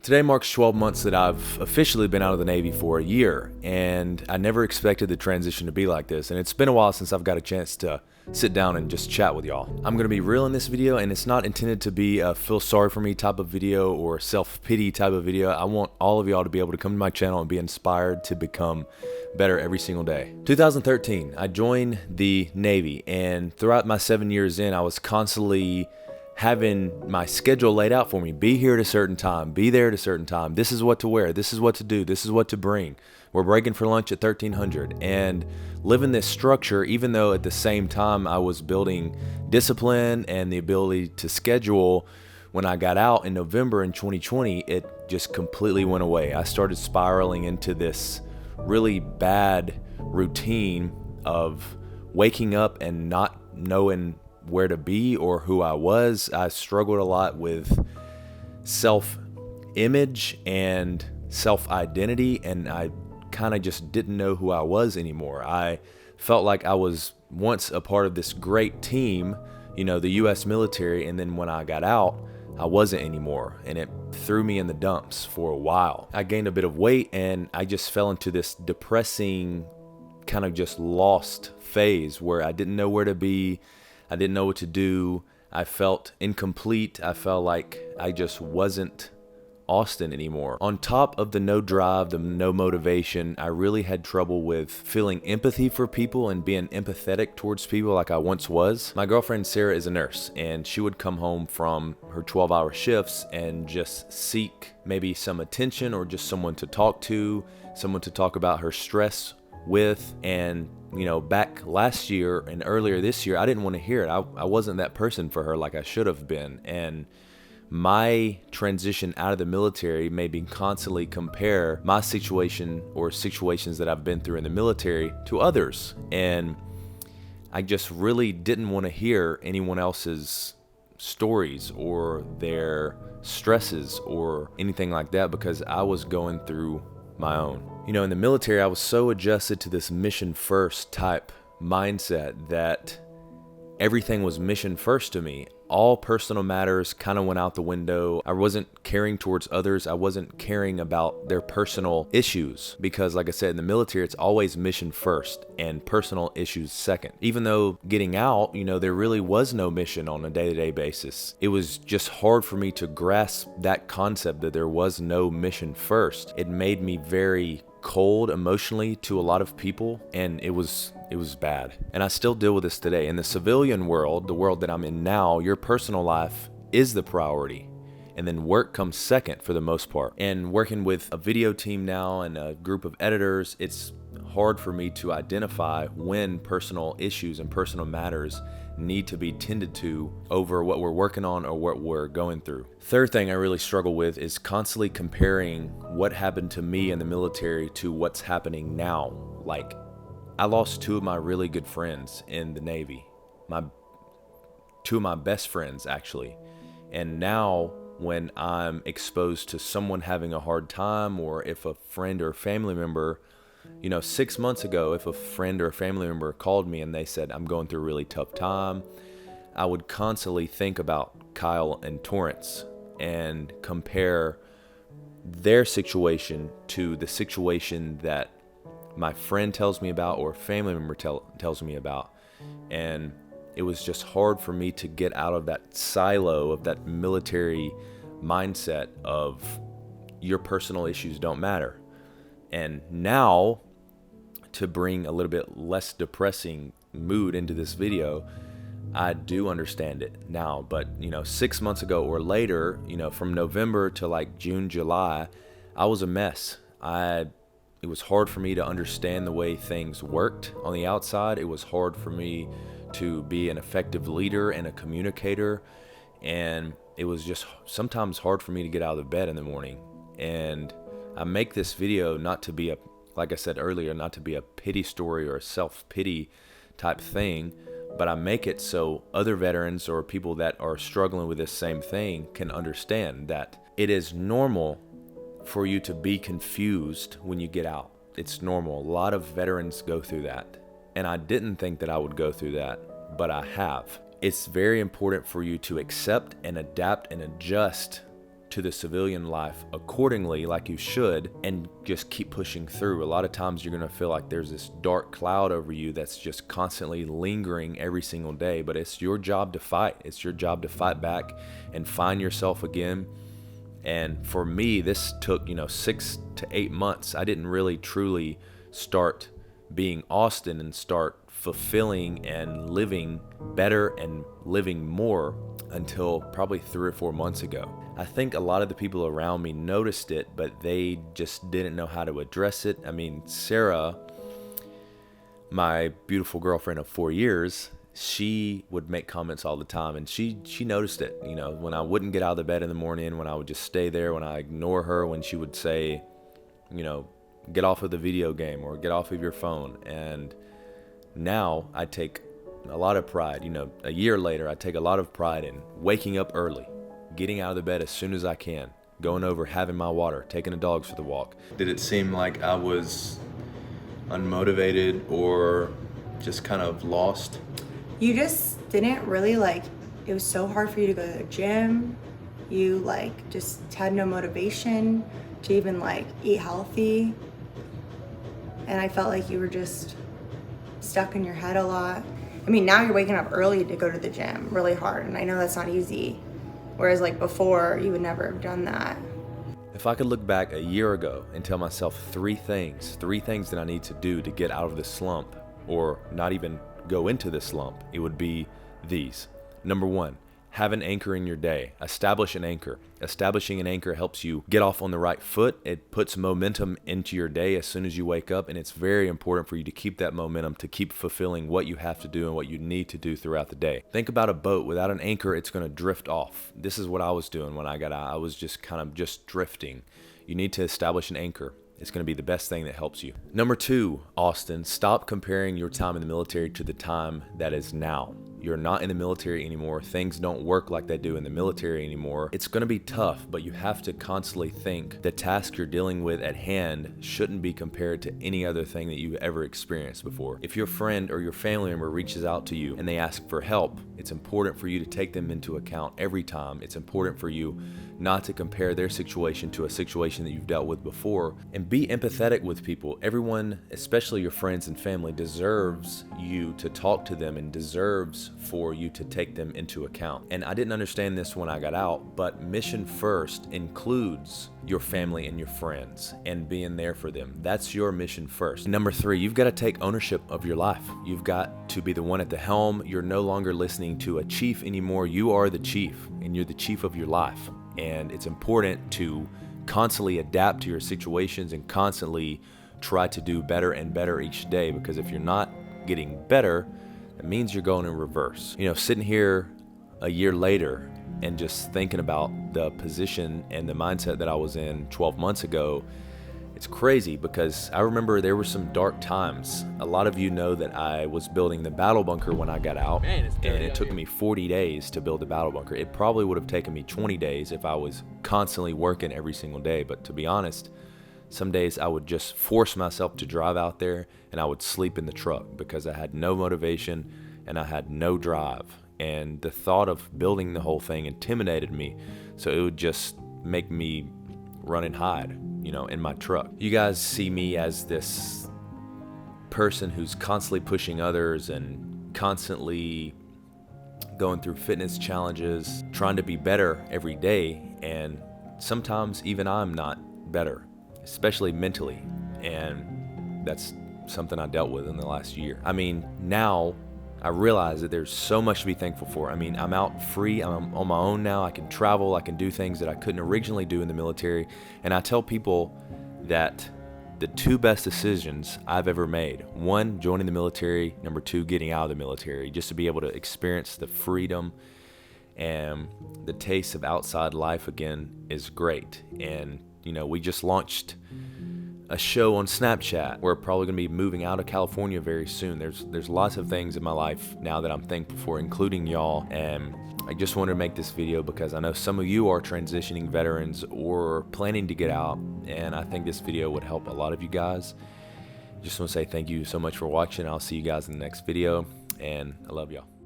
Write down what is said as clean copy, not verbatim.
Today marks 12 months that I've officially been out of the Navy for a year, and I never expected the transition to be like this, and it's been a while since I've got a chance to sit down and just chat with y'all. I'm going to be real in this video, and it's not intended to be a feel sorry for me type of video or self-pity type of video. I want all of y'all to be able to come to my channel and be inspired to become better every single day. 2013, I joined the Navy, and throughout my 7 years in, I was constantly having my schedule laid out for me. Be here at a certain time, be there at a certain time. This is what to wear, this is what to do, this is what to bring. We're breaking for lunch at 1300, and living this structure, even though at the same time I was building discipline and the ability to schedule. When I got out in November in 2020, it just completely went away. I started spiraling into this really bad routine of waking up and not knowing where to be or who I was. I struggled a lot with self-image and self-identity, and I kind of just didn't know who I was anymore. I felt like I was once a part of this great team, you know, the U.S. military, and then when I got out, I wasn't anymore, and it threw me in the dumps for a while. I gained a bit of weight, and I just fell into this depressing, kind of just lost phase where I didn't know where to be. I didn't know what to do. I felt incomplete. I felt like I just wasn't Austen anymore. On top of the no drive, the no motivation, I really had trouble with feeling empathy for people and being empathetic towards people like I once was. My girlfriend Sara is a nurse, and she would come home from her 12-hour shifts and just seek maybe some attention or just someone to talk to, someone to talk about her stress with. And you know, back last year and earlier this year, I didn't want to hear it. I wasn't that person for her like I should have been. And my transition out of the military made me constantly compare my situation or situations that I've been through in the military to others. And I just really didn't want to hear anyone else's stories or their stresses or anything like that, because I was going through my own. You know, in the military, I was so adjusted to this mission first type mindset that everything was mission first to me. All personal matters kind of went out the window. I wasn't caring towards others. I wasn't caring about their personal issues, because like I said, in the military, it's always mission first and personal issues second. Even though getting out, you know, there really was no mission on a day-to-day basis. It was just hard for me to grasp that concept that there was no mission first. It made me very cold emotionally to a lot of people, and it was bad. And I still deal with this today. In the civilian world, the world that I'm in now, your personal life is the priority, and then work comes second for the most part. And working with a video team now and a group of editors, it's hard for me to identify when personal issues and personal matters need to be tended to over what we're working on or what we're going through. Third thing I really struggle with is constantly comparing what happened to me in the military to what's happening now. Like, I lost two of my really good friends in the Navy, two of my best friends actually. And now when I'm exposed to someone having a hard time, or if a friend or family member, you know, 6 months ago, if a friend or a family member called me and they said, I'm going through a really tough time, I would constantly think about Kyle and Torrance and compare their situation to the situation that my friend tells me about or a family member tells me about. And it was just hard for me to get out of that silo of that military mindset of your personal issues don't matter. And now, to bring a little bit less depressing mood into this video, I do understand it now. But, you know, 6 months ago or later, you know, from November to like June, July, I was a mess. It was hard for me to understand the way things worked on the outside. It was hard for me to be an effective leader and a communicator. And it was just sometimes hard for me to get out of bed in the morning. And I make this video not to be like I said earlier, not to be a pity story or a self-pity type thing, but I make it so other veterans or people that are struggling with this same thing can understand that it is normal for you to be confused when you get out. It's normal. A lot of veterans go through that. And I didn't think that I would go through that, but I have. It's very important for you to accept and adapt and adjust to the civilian life accordingly, like you should, and just keep pushing through. A lot of times you're going to feel like there's this dark cloud over you that's just constantly lingering every single day, but it's your job to fight. It's your job to fight back and find yourself again. And for me, this took, 6 to 8 months. I didn't really truly start being Austen and start fulfilling and living better and living more until probably 3 or 4 months ago. I think a lot of the people around me noticed it, but they just didn't know how to address it. I mean, Sara, my beautiful girlfriend of 4 years, she would make comments all the time, and she noticed it. When I wouldn't get out of the bed in the morning, when I would just stay there, when I ignore her, when she would say, get off of the video game or get off of your phone. And now I take a lot of pride, a year later, I take a lot of pride in waking up early, getting out of the bed as soon as I can, going over, having my water, taking the dogs for the walk. Did it seem like I was unmotivated or just kind of lost? You just didn't really it was so hard for you to go to the gym. You just had no motivation to even eat healthy. And I felt like you were just stuck in your head a lot. I mean, now you're waking up early to go to the gym really hard, and I know that's not easy. Whereas before, you would never have done that. If I could look back a year ago and tell myself three things that I need to do to get out of this slump, or not even go into this slump, it would be these. Number 1, have an anchor in your day. Establish an anchor. Establishing an anchor helps you get off on the right foot. It puts momentum into your day as soon as you wake up, and it's very important for you to keep that momentum, to keep fulfilling what you have to do and what you need to do throughout the day. Think about a boat. Without an anchor, it's going to drift off. This is what I was doing when I got out. I was just kind of just drifting. You need to establish an anchor. It's going to be the best thing that helps you. Number 2, Austen, stop comparing your time in the military to the time that is now. You're not in the military anymore. Things don't work like they do in the military anymore. It's going to be tough, but you have to constantly think the task you're dealing with at hand shouldn't be compared to any other thing that you've ever experienced before. If your friend or your family member reaches out to you and they ask for help, it's important for you to take them into account every time. It's important for you not to compare their situation to a situation that you've dealt with before, and be empathetic with people. Everyone, especially your friends and family, deserves you to talk to them and deserves for you to take them into account. And I didn't understand this when I got out, but mission first includes your family and your friends and being there for them. That's your mission first. Number 3, you've got to take ownership of your life. You've got to be the one at the helm. You're no longer listening to a chief anymore. You are the chief, and you're the chief of your life. And it's important to constantly adapt to your situations and constantly try to do better and better each day, because if you're not getting better, it means you're going in reverse. Sitting here a year later and just thinking about the position and the mindset that I was in 12 months ago, it's crazy, because I remember there were some dark times. A lot of you know that I was building the battle bunker when I got out, and it took me 40 days to build the battle bunker. It probably would have taken me 20 days if I was constantly working every single day. But to be honest, some days I would just force myself to drive out there and I would sleep in the truck because I had no motivation and I had no drive. And the thought of building the whole thing intimidated me, so it would just make me run and hide, in my truck. You guys see me as this person who's constantly pushing others and constantly going through fitness challenges, trying to be better every day. And sometimes even I'm not better, especially mentally. And that's something I dealt with in the last year. Now I realize that there's so much to be thankful for. I'm out free. I'm on my own now. I can travel. I can do things that I couldn't originally do in the military. And I tell people that the 2 best decisions I've ever made: 1, joining the military; number 2, getting out of the military, just to be able to experience the freedom and the taste of outside life again is great. And, we just launched a show on Snapchat. We're probably going to be moving out of California very soon. There's lots of things in my life now that I'm thankful for, including y'all. And I just wanted to make this video because I know some of you are transitioning veterans or planning to get out, and I think this video would help a lot of you guys. Just want to say thank you so much for watching. I'll see you guys in the next video, and I love y'all.